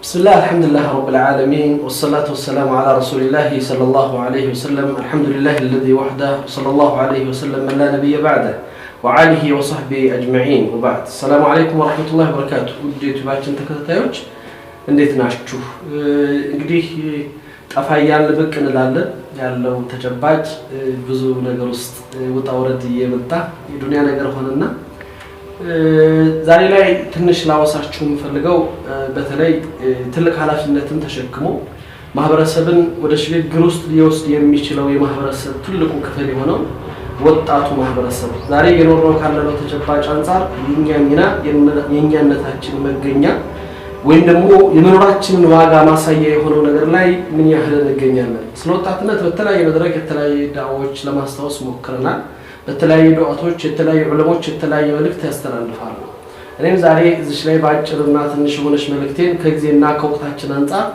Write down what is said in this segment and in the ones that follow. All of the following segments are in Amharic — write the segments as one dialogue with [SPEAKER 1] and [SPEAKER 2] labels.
[SPEAKER 1] بسم الله الحمد لله رب العالمين والصلاة والسلام على رسول الله صلى الله عليه وسلم الحمد لله الذي وحده صلى الله عليه وسلم من لا نبي بعده وعليه وصحبه أجمعين وبعد السلام عليكم ورحمة الله وبركاته وديت باچن ተከታታዮች እንዴት ናችሁ እንግዲህ ጠፋያን ልብቅ እንላለን ያለው ተጨባጭ ብዙ ነገር ውስጥ ወጣ ወረድ እየመጣ የዱንያ ነገር ሆነና ዛሬ ላይ ትንሽ ላወሳችሁ ፈልገው በተለይ ትልቅ ኃላፊነትን ተሸክሞ ማህበረሰብን ወደ ሽግግር ውስጥ ሊወስድ የሚችለው የማህበረሰብ ትልቁ ክፍል የሆነው ወጣቱ ማህበረሰብ ዛሬ የኖርነው ካለው ተጨባጭ አንፃር የኛና የኛነታችን መገኛ ወይም ደግሞ የመኖራችንን ዋጋ ማሳያ የሆነው ነገር ላይ ምን ያህል እንገኛለን ስለወጣትነት በተለያየ መድረክ የተለያየ ዳዋዎች ለማስተዋወስ ሞክረናል በተለያየ ዱዓቶች የተለያየ ዑለሞች የተለያየ መልእክት ያስተላልፋሉ እኔም ዛሬ እዚህ ላይ ባጭርና ትንሽ ሆነሽ መልእክቴን ከጊዜና ከወቅታችን አንፃር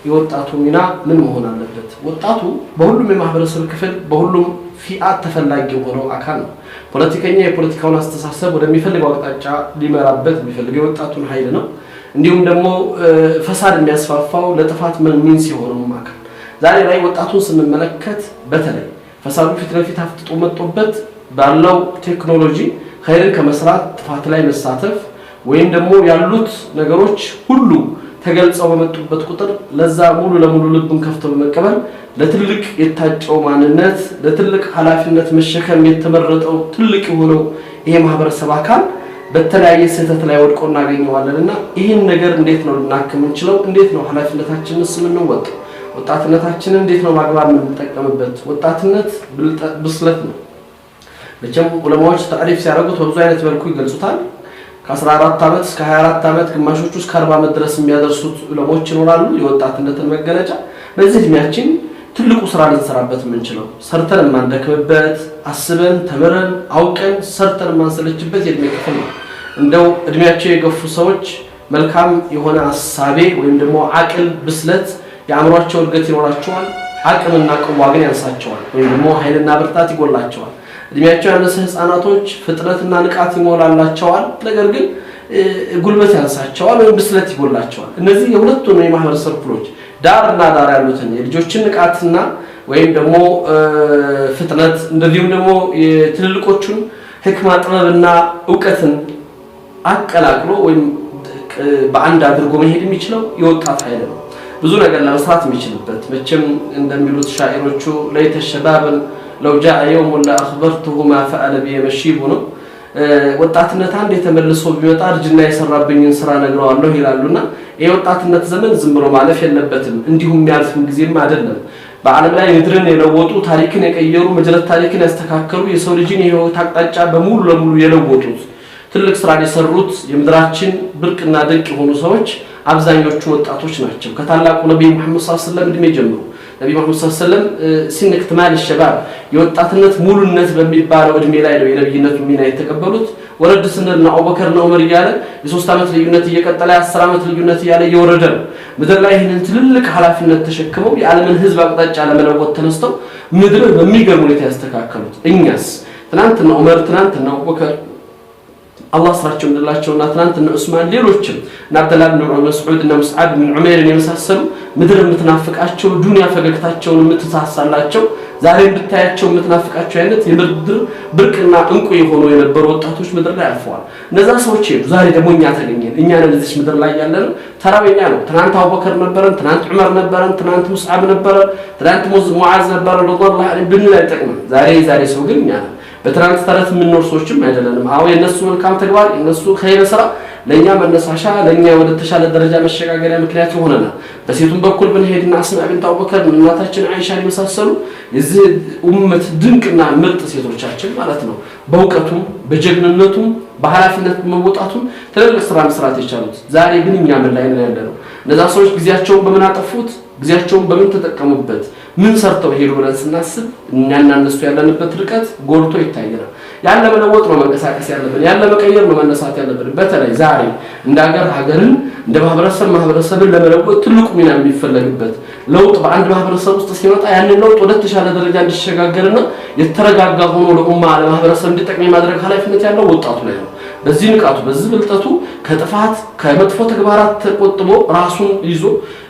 [SPEAKER 1] የወጣቱ ሚና ምን መሆን አለበት ወጣቱ በሁሉም የማህበረሰብ ክፍል በሁሉም ፊአት ተፈላጊ ሆኖ አካል ነው ፖለቲከኛ የፖለቲካውን አስተሳሰብ ወደሚፈልገው አቅጣጫ ሊመራበት የሚፈልገው ወጣቱን ኃይል ነው እንዲሁም ደግሞ ፈሳድ የሚያስፋፋው ለጥፋት ሚንስ የሆነው አካል ዛሬ ላይ ወጣቱን ስንመለከት በተለይ ፈሳዱ ፊት ለፊት አፍጥጦ መጥቶበት ባለው ቴክኖሎጂ ኸይርን ከመስራት ጥፋት ላይ መሳተፍ ወይም ደግሞ ያሉት ነገሮች ሁሉ ተገልጸው በመጡበት ቁጥር ለዛ ሙሉ ለሙሉ ልብን ከፍተው በመቀበል ለትልቅ የታጨው ማንነት ለትልቅ ኃላፊነት መሸከም የተመረጠው ትልቅ የሆነው ይሄ ማህበረሰብ አካል በተለያየ ስህተት ላይ ወድቆ እናገኘዋለንና ይሄን ነገር እንዴት ነው ልናከም እንችለው እንዴት ነው ኃላፊነታችንስ ምንወጣ ወጣትነታችንን እንዴት ነው ማግባብ የምንጠቀምበት ወጣትነት ብስለት ነው ለቸም ዑለማዎች ታሪፍ ሲያደርጉት በብዙ አይነት መልኩ ይገልጹታል ከ14 አመት እስከ 24 አመት ግማሾቹ እስከ 40 አመት ድረስ የሚያደርሱት ዑለማዎች ይኖራሉ የወጣትነትን መገለጫ በዚህ እድሜያችን ትልቁ ስራ ልንሰራበት የምንችለው ሰርተን ማንደክምበት አስበን ተመረን አውቀን ሰርተን ማንሰለችበት የእድሜ ክፍል ነው እንደው እድሜያቸው የገፉ ሰዎች መልካም የሆነ ሐሳቤ ወይም ደግሞ አቅል ብስለት ያምሯቸው እድገት ይኖራቸዋል አቅምና ቁዋ ግን ያንሳቸዋል ወይም ደግሞ ኃይልና ብርታት ይጎላቸዋል እድሜያቸው ያነሰ ህፃናቶች ፍጥነትና ንቃት ይሞላላቸዋል ነገር ግን ጉልበት ያንሳቸዋል ወይም ብስለት ይጎላቸዋል እነዚህ የሁለቱም የማህበረሰብ ክፍሎች ዳርና ዳር ያሉትን የልጆችን ንቃትና ወይም ደግሞ ፍጥነት እንደዚሁም ደግሞ የትልልቆቹን ህክማ ጥበብና ዕውቀትን አቀላቅሎ ወይም በአንድ አድርጎ መሄድ የሚችለው የወጣት ኃይል ነው ብዙ ነገር ለመስራት የሚችልበት መቼም እንደሚሉት ሻዒሮቹ ለይተ ሸባብን لو جاء يوم لا اخبرته ما فعل بي مشيبنا ወጣትነት አንድ የተመለሰ ቢመጣ እርጅና የሰራብኝን ስራ ነግረዋለሁ ይላሉና የወጣትነት ዘመን ዝም ብሎ ማለፍ የለበትም እንዲሁም ያልፍም ጊዜም አይደለም በዓለም ላይ ምድርን የለወጡ ታሪክን የቀየሩ መጀረት ታሪክን ያስተካከሉ የሰው ልጅን የህይወት አቅጣጫ በሙሉ ለሙሉ የለወጡት ትልቅ ስራ የሰሩት የምድራችን ብርቅና ድንቅ የሆኑ ሰዎች አብዛኞቹ ወጣቶች ናቸው ከታላቁ ነብዩ መሐመድ ሰለላሁ ዐለይሂ ወሰለም እድሜ ጀምሮ ነብዩ መሐመድ ሰለላሁ ዐለይሂ ወሰለም ሲንክትማል الشباب የወጣትነት ሙሉነት በሚባለው እድሜ ላይ ነው የነብይነቱ ሚና የተቀበሉት ወረድ ስንልና አቡበከርና ዑመር ያለ የ3 አመት ልዩነት እየቀጠለ 10 አመት ልዩነት ያለ የወረደ ምድር ላይ ይሄንን ትልልቅ ኃላፊነት ተሸክመው የዓለምን ህዝብ አቅጣጫ ለመለወጥ ተነስተው ምድር በሚገርም ሁኔታ ያስተካከሉት እኛስ ትናንትና ዑመር ትናንትና አቡበከር الله ስራቸው እንደላቸውና ትናንትና ዑስማን ሌሎችም አብደላህ ኢብኑ መስዑድ እና ሙስዓብ ኢብኑ ዑመይር የመሳሰሉ ምድር የምትናፍቃቸው ዱንያ ፈገግታቸውን የምትሳሳላቸው ዛሬ ብታያቸው የምትናፍቃቸው አይነት የምድር ብርቅና እንቁ የሆኑ የነበሩ ወጣቶች ምድር ላይ አልፈዋል እነዛ ሰዎች ዛሬ ደግሞ እኛ ተገኘን እኛ ለዚህ ምድር ላይ ያለን ተራበኛ ነው ትናንት አቡበከር ነበረን ትናንት ዑመር ነበረን ትናንት ሙስዓብ ነበረን ትናንት ሙዓዝ ነበረን ወላሂ ብንላ ይጠቅም ዛሬ ሰው ግን እኛ በትራንት ተረት ምንኖር ሰዎችም አይደለንም አው የነሱ መልካም ተግባር የነሱ ኸይር ስራ ለኛ መነሳሻ ለኛ ወደ ተሻለ ደረጃ መሸጋገሪያ ምክንያት ሆነና በሴቱም በኩል ብንሄድና አስማ ቢንት አቡበከር እናታችን አይሻ የመሳሰሉ የዚህ ኡመት ድንቅና ምርጥ ሴቶቻችን ማለት ነው በእውቀቱም በጀግንነቱም በኃላፊነት መወጣቱም ትልልቅ ስራ መስራት የቻሉት ዛሬ ግን እኛ ምን ላይ ነው ያለነው እነዛ ሰዎች ጊዜያቸውን በምን አጠፉት ጊዜያቸውን በምን ተጠቀሙበት ምን ሰርተው ሄዱ ብለን ስናስብ እኛና እነሱ ያለንበት ርቀት ጎልቶ ይታየናል ያለ መለወጥ ነው መንቀሳቀስ ያለብን ያለ መቀየር ነው መነሳት ያለብን በተለይ ዛሬ እንደ ሀገርን እንደ ማህበረሰብን ለመለወጥ ትልቁ ሚና የሚፈልግበት ለውጥ በአንድ ማህበረሰብ ውስጥ ሲመጣ ያንን ለውጥ ወደ ተሻለ ደረጃ እንዲሸጋገርና የተረጋጋ ሆኖ ለኡማ ለማህበረሰብ እንዲጠቅም ማድረግ ኃላፊነት ያለው ወጣቱ ላይ ነው በዚህ ንቃቱ በዚህ ብልጠቱ ከጥፋት ከመጥፎ ተግባራት ተቆጥቦ ራሱን ይዞ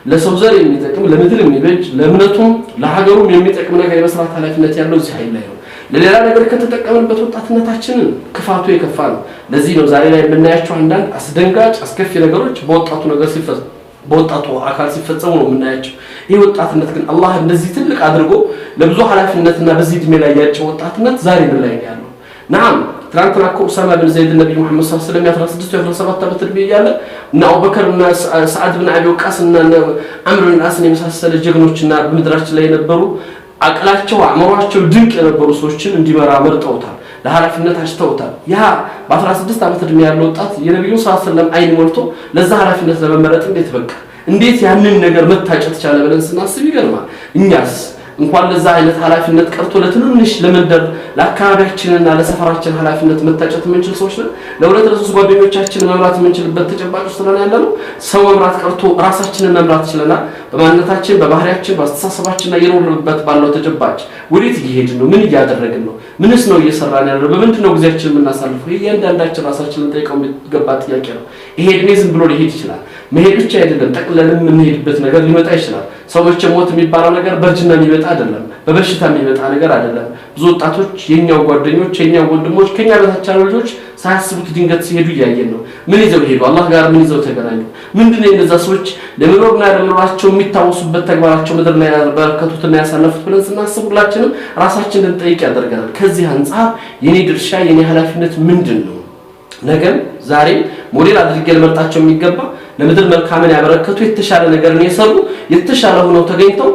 [SPEAKER 1] ለሰው ዘር የሚጠቅም ለምድር የሚበጅ ለእምነቱም ለሀገሩም የሚጠቅም ነገር የመስራት ኃላፊነት ያለው እዚህ ኃይል ላይ ነው። ለሌላ ነገር ከተጠቀምንበት ወጣትነታችንን ክፋቱ የከፋ ነው። ለዚህ ነው ዛሬ ላይ የምናያቸው አንዳንድ አስደንጋጭ አስከፊ ነገሮች በወጣቱ አካል ሲፈጸሙ ነው የምናያቸው። ይህ ወጣትነት ግን አላህ እንደዚህ ትልቅ አድርጎ ለብዙ ኃላፊነትና በዚህ እድሜ ላይ ያለው ወጣትነት ዛሬ ምን ላይ ያለው ናም ትናንትና እኮ ኡሳማ ብን ዘይድ ነብዩ መሐመድ ሰለላሁ ዐለይሂ ወሰለም 16 17 ዓመት እድሜ እያለ እና አቡበከር እና ሰዓድ ብን አቢ ወቃስ እና አምር ብን አስን የመሳሰለ ጀግኖችና በምድራችን ላይ የነበሩ አቅላቸው አእምሯቸው ድንቅ የነበሩ ሰዎችን እንዲመራ መርጠውታል፣ ለኃላፊነት አጭተውታል። ያ በ16 ዓመት እድሜ ያለው ወጣት የነብዩ ሰለላሁ ዐለይሂ ወሰለም አይን ሞልቶ ለዛ ኃላፊነት ለመመረጥ እንዴት ያንን ነገር መታጨት ቻለ ብለን ስናስብ ይገርማል። እኛስ እንኳን ለዛ አይነት ኃላፊነት ቀርቶ ለትንንሽ ለመንደር ለአካባቢያችንና ለሰፈራችን ኃላፊነት መታጨት የምንችል ሰዎች ነን። ለሁለት ለሶስት ጓደኞቻችን መምራት የምንችልበት ተጨባጭ ስለሆነ ያለው ሰው መምራት ቀርቶ ራሳችንን መምራት ይችላል። በማንነታችን በባህሪያችን በአስተሳሰባችንና የኖርንበት ባለው ተጨባጭ ወዴት እየሄድን ነው? ምን እያደረግን ነው? ምንስ ነው እየሰራን ያለው? በምንድን ነው ጊዜያችንን የምናሳልፈው? ይሄ እያንዳንዳችን ራሳችንን ጠይቀው የሚገባ ጥያቄ ነው። ይሄ እድሜ ዝም ብሎ ሊሄድ ይችላል። መሄድ ብቻ አይደለም፣ ጠቅለልም የምንሄድበት ነገር ሊመጣ ይችላል። ሰዎች ሞት የሚባለው ነገር በእርጅና የሚመጣ አይደለም፣ በበሽታ የሚመጣ ነገር አይደለም። ብዙ ወጣቶች የኛው ጓደኞች የኛው ወንድሞች ከኛ በታች ያሉ ልጆች ሳያስቡት ድንገት ሲሄዱ እያየን ነው። ምን ይዘው ሄዱ? አላህ ጋር ምን ይዘው ተገናኙ? ምንድነው እነዛ ሰዎች ለመኖርና ለመኖራቸው የሚታወሱበት ተግባራቸው ምድር ላይ ያበረከቱትና ያሳለፉት ብለን ስናስብ ሁላችንም ራሳችንን እንጠይቅ ያደርገናል። ከዚህ አንፃር የኔ ድርሻ የኔ ኃላፊነት ምንድነው? ነገም ዛሬ ሞዴል አድርጌ ለመርጣቸው የሚገባ ለምድር መልካምን ያበረከቱ የተሻለ ነገርን የሰሩ የተሻለ ሆነው ተገኝተው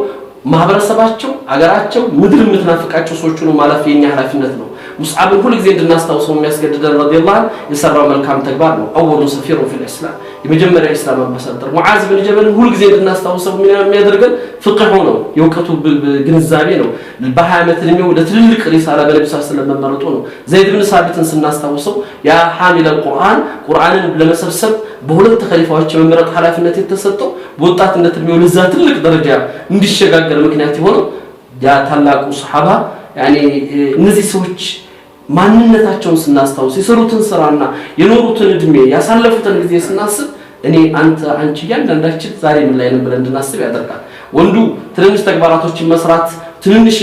[SPEAKER 1] ማህበረሰባቸው አገራቸው ምድር የምትናፍቃቸው ሰዎች ነው ማለፍ የኛ ኃላፊነት ነው። ሙስዓብን ሁሉ ጊዜ እንድናስታውሰው የሚያስገድደን ረዲየላሁ ዐንሁ የሰራው መልካም ተግባር ነው። አወሉ ሰፊሩ ፊል ኢስላም የመጀመሪያ ኢስላም አምባሳደር ሙዓዝ ብን ጀበል ሁሉ ጊዜ እንድናስታውሰው የሚያደርገን ፍቅህ ነው፣ የውቀቱ ግንዛቤ ነው። በ20 ዓመት እድሜው ለትልልቅ ሪሳላ በነብዩ ሰለላሁ ዐለይሂ ወሰለም መመረጡ ነው። ዘይድ ብን ሳቢትን ስናስታውሰው ያ ሐሚል አልቁርአን ቁርአንን ለመሰብሰብ በሁለት ኸሊፋዎች የመመረጥ ኃላፊነት የተሰጠው በወጣትነት እድሜው ለዛ ትልቅ ደረጃ እንዲሸጋገር ምክንያት የሆነው ያ ታላቁ ሱሐባ ያኔ እነዚህ ሰዎች ማንነታቸውን ስናስታውስ የሰሩትን ስራና የኖሩትን እድሜ ያሳለፉትን ጊዜ ስናስብ እኔ አንተ አንቺ ያንዳንዳችን ዛሬ ምን ላይ ነን ብለን እንድናስብ ያደርጋል። ወንዱ ትንንሽ ተግባራቶችን መስራት ትንንሽ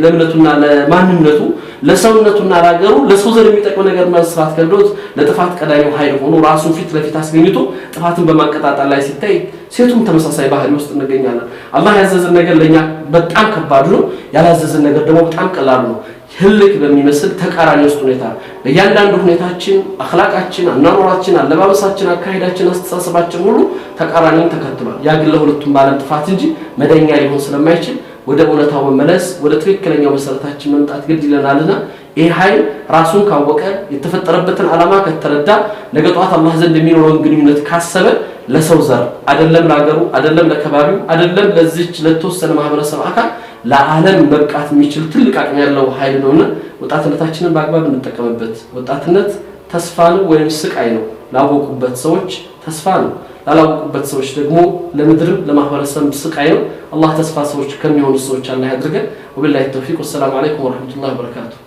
[SPEAKER 1] ለእምነቱና ለማንነቱ ለሰውነቱና ለሀገሩ ለሰው ዘር የሚጠቅም ነገር መስራት ከብዶት ለጥፋት ቀዳሚው ኃይል ሆኖ ራሱን ፊት ለፊት አስገኝቶ ጥፋትን በማቀጣጣል ላይ ሲታይ ሴቱም ተመሳሳይ ባህሪ ውስጥ እንገኛለን። አላህ ያዘዘን ነገር ለኛ በጣም ከባድ ነው፣ ያላዘዘን ነገር ደግሞ በጣም ቀላል ነው። ህልክ በሚመስል ተቃራኒ ውስጥ ሁኔታ በእያንዳንዱ ሁኔታችን አኽላቃችን፣ አናኖራችን፣ አለባበሳችን፣ አካሄዳችን፣ አስተሳሰባችን ሁሉ ተቃራኒን ተከትሏል። ያ ግን ለሁለቱም ባለም ጥፋት እንጂ መደኛ ሊሆን ስለማይችል ወደ እውነታው መመለስ ወደ ትክክለኛው መሰረታችን መምጣት ግድ ይለናልና ይሄ ኃይል ራሱን ካወቀ የተፈጠረበትን ዓላማ ከተረዳ ነገ ጧት አላህ ዘንድ የሚኖረውን ግንኙነት ካሰበ ለሰው ዘር አይደለም ለሀገሩ አይደለም ለከባቢው አይደለም ለዚህች ለተወሰነ ማህበረሰብ አካል ለዓለም መብቃት የሚችል ትልቅ አቅም ያለው ኃይል ነውና ወጣትነታችንን በአግባብ እንጠቀምበት። ወጣትነት ተስፋ ነው ወይም ስቃይ ነው? ላወቁበት ሰዎች ተስፋ ነው፣ ላላወቁበት ሰዎች ደግሞ ለምድርም ለማህበረሰብ ስቃይ ነው። አላህ ተስፋ ሰዎች ከሚሆኑ ሰዎች አላህ ያድርገን። ወቢላሂ ተውፊቅ ወሰላሙ አለይኩም ወራህመቱላሂ ወበረካቱሁ።